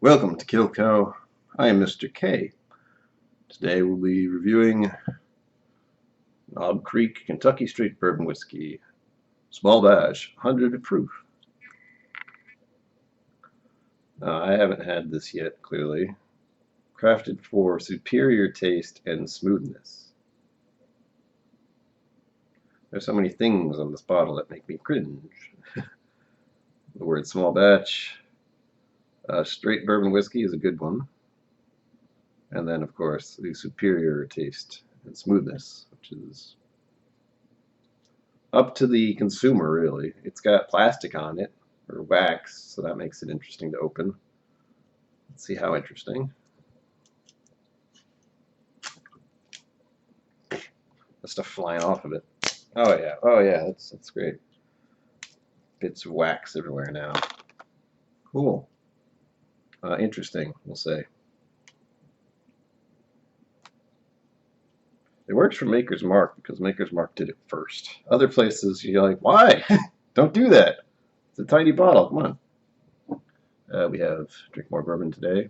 Welcome to KillCo. I am Mr. K. Today we'll be reviewing Knob Creek Kentucky Straight Bourbon Whiskey. Small batch, 100 proof. I haven't had this yet, clearly. Crafted for superior taste and smoothness. There's so many things on this bottle that make me cringe. The word small batch. Straight bourbon whiskey is a good one. And then, of course, the superior taste and smoothness, which is up to the consumer, really. It's got plastic on it, or wax, so that makes it interesting to open. Let's see how interesting. The stuff flying off of it. Oh yeah, that's great. Bits of wax everywhere now. Cool. Interesting, we'll say. It works for Maker's Mark because Maker's Mark did it first. Other places, you're like, why? Don't do that. It's a tiny bottle. Come on. We have drink more bourbon today.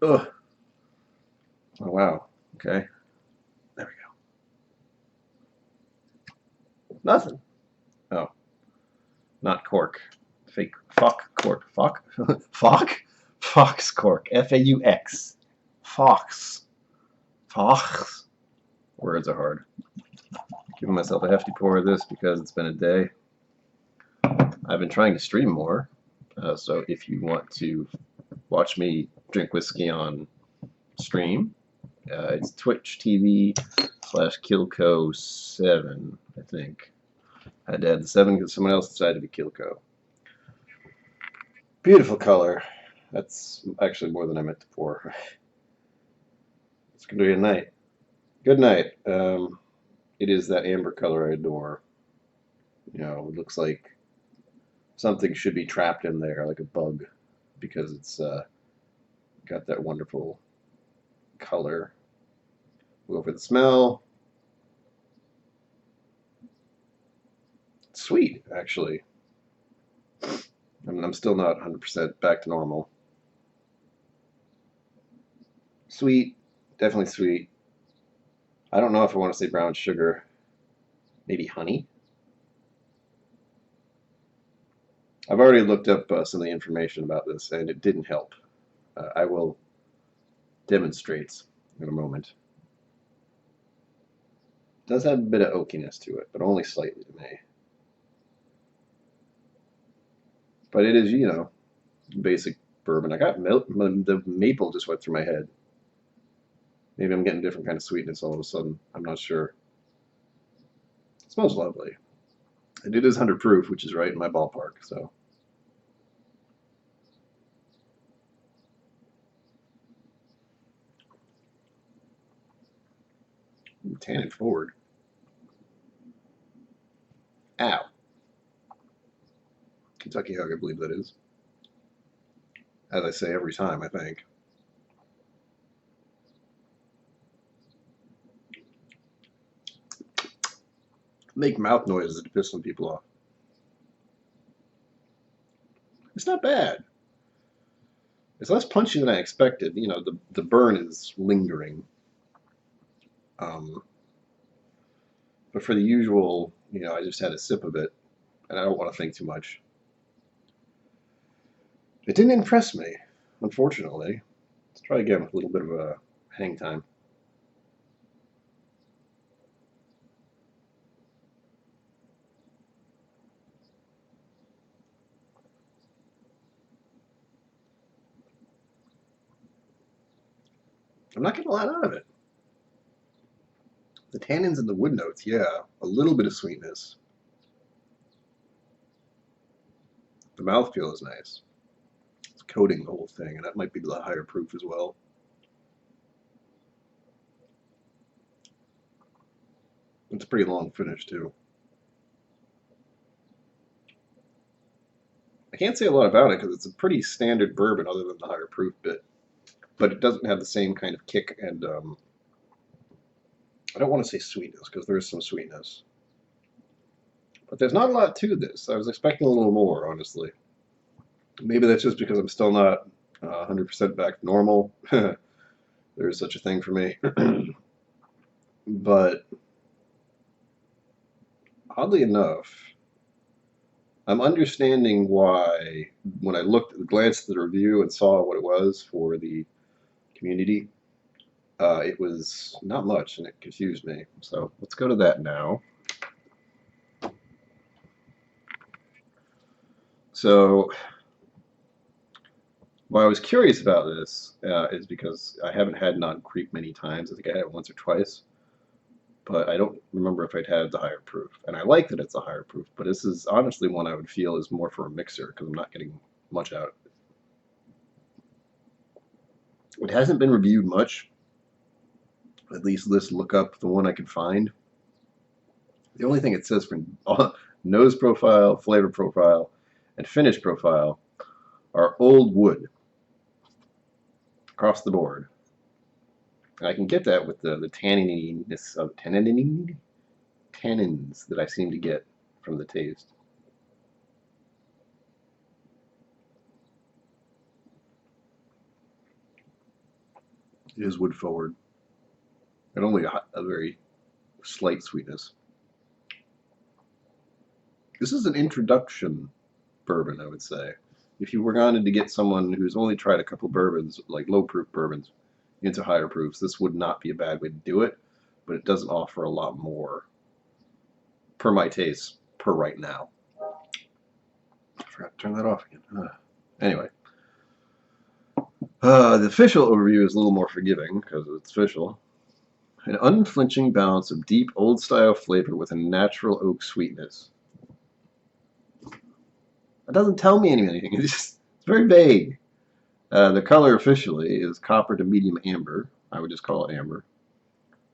Ugh. Oh, wow. Okay. There we go. Nothing. Oh. Not cork. Fake. Fuck cork. Fuck? Fuck? Fox cork. F-A-U-X. Fox. Fox. Words are hard. Giving myself a hefty pour of this because it's been a day. I've been trying to stream more, so if you want to watch me drink whiskey on stream, it's Twitch TV/KillCo7, I think. I had to add the 7 because someone else decided to be KillCo. Beautiful color. That's actually more than I meant to pour. It's going to be a night. Good night. It is that amber color I adore. You know, it looks like something should be trapped in there, like a bug, because it's got that wonderful color. We'll go for the smell. It's sweet, actually. I'm still not 100% back to normal. Sweet, definitely sweet. I don't know if I want to say brown sugar. Maybe honey. I've already looked up some of the information about this, and it didn't help. I will demonstrate in a moment. It does have a bit of oakiness to it, but only slightly to me. But it is, you know, basic bourbon. I got the maple just went through my head. Maybe I'm getting a different kind of sweetness all of a sudden. I'm not sure. It smells lovely. And it is 100 proof, which is right in my ballpark, so. Tannin forward. Ow. Kentucky hug, I believe that is. As I say every time, I think. Make mouth noises to piss some people off. It's not bad. It's less punchy than I expected. You know, the burn is lingering. But for the usual, you know, I just had a sip of it, and I don't want to think too much. It didn't impress me, unfortunately. Let's try again with a little bit of a hang time. I'm not getting a lot out of it. The tannins and the wood notes, yeah, a little bit of sweetness. The mouthfeel is nice. It's coating the whole thing, and that might be the higher proof as well. It's a pretty long finish, too. I can't say a lot about it because it's a pretty standard bourbon other than the higher proof bit. But it doesn't have the same kind of kick and, I don't want to say sweetness because there is some sweetness. But there's not a lot to this. I was expecting a little more, honestly. Maybe that's just because I'm still not 100% back to normal. There's such a thing for me. But oddly enough, I'm understanding why when I glanced at the review and saw what it was for the community, it was not much and it confused me. So let's go to that now. So why I was curious about this is because I haven't had Knob Creek many times. I think I had it once or twice, but I don't remember if I'd had the higher proof. And I like that it's a higher proof, but this is honestly one I would feel is more for a mixer because I'm not getting much out of it. It hasn't been reviewed much. At least let's look up the one I could find. The only thing it says for nose profile, flavor profile, and finish profile are old wood across the board. And I can get that with the tannininess of tannins that I seem to get from the taste. It is wood forward, and only a very slight sweetness. This is an introduction bourbon, I would say. If you were going to get someone who's only tried a couple bourbons, like low proof bourbons, into higher proofs, this would not be a bad way to do it, but it doesn't offer a lot more per my taste, per right now. I forgot to turn that off again. Anyway. The official overview is a little more forgiving because it's official. An unflinching balance of deep old-style flavor with a natural oak sweetness. It doesn't tell me anything. It's very vague. The color officially is copper to medium amber. I would just call it amber.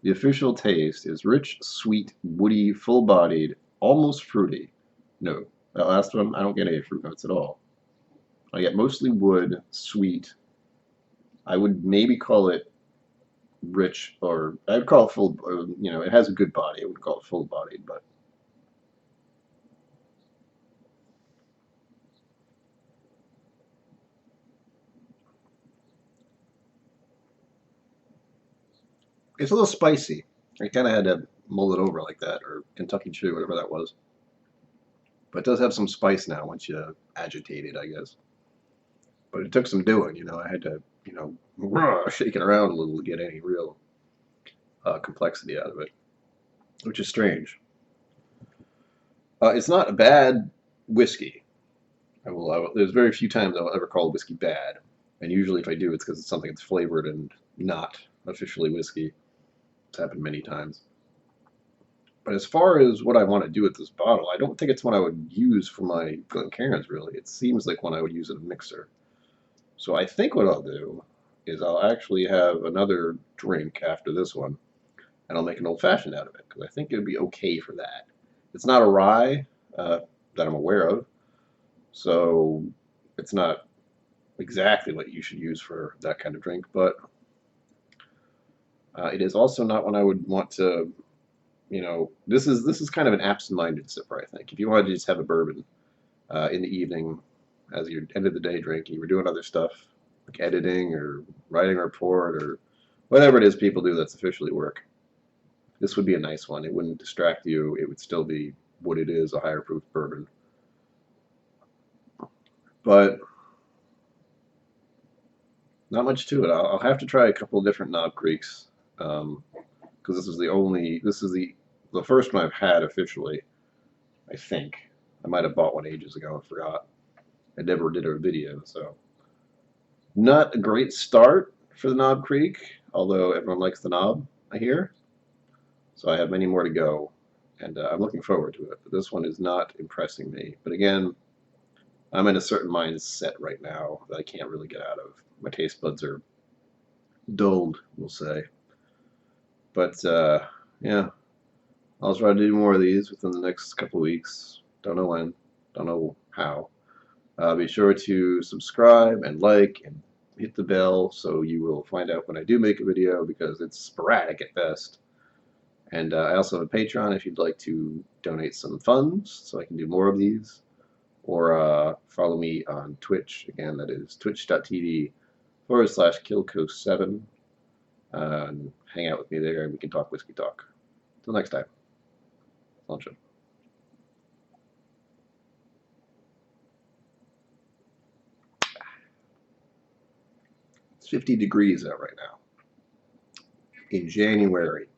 The official taste is rich, sweet, woody, full-bodied, almost fruity. No, that last one, I don't get any fruit notes at all. I get mostly wood, sweet. I would maybe call it rich, or I'd call it full, it has a good body. I would call it full-bodied, but it's a little spicy. I kind of had to mull it over like that, or Kentucky Chew, whatever that was. But it does have some spice now once you agitate it, I guess. But it took some doing, I had to, shake it around a little to get any real complexity out of it, which is strange. It's not a bad whiskey. There's very few times I'll ever call a whiskey bad, and usually if I do, it's because it's something that's flavored and not officially whiskey. It's happened many times. But as far as what I want to do with this bottle, I don't think it's one I would use for my Glencairns, really. It seems like one I would use in a mixer. So I think what I'll do is I'll actually have another drink after this one, and I'll make an old-fashioned out of it, because I think it would be okay for that. It's not a rye that I'm aware of, so it's not exactly what you should use for that kind of drink, but it is also not one I would want to, this is kind of an absent-minded sipper, I think. If you wanted to just have a bourbon in the evening as your end of the day drink, and you were doing other stuff like editing or writing a report or whatever it is people do that's officially work, this would be a nice one. It wouldn't distract you. It would still be what it is, a higher proof bourbon. But not much to it. I'll have to try a couple of different Knob Creeks because this is the first one I've had officially, I think. I might have bought one ages ago and forgot. I never did a video, so not a great start for the Knob Creek, although everyone likes the knob, I hear. So I have many more to go, and I'm looking forward to it. But this one is not impressing me. But again, I'm in a certain mindset right now that I can't really get out of. My taste buds are dulled, we'll say. But yeah, I'll try to do more of these within the next couple of weeks. Don't know when, don't know how. Be sure to subscribe and like and hit the bell so you will find out when I do make a video, because it's sporadic at best. And I also have a Patreon if you'd like to donate some funds so I can do more of these. or follow me on Twitch. Again, that is twitch.tv/KillCo7. Hang out with me there and we can talk whiskey talk. Till next time. Launch it. It's 50 degrees out right now in January.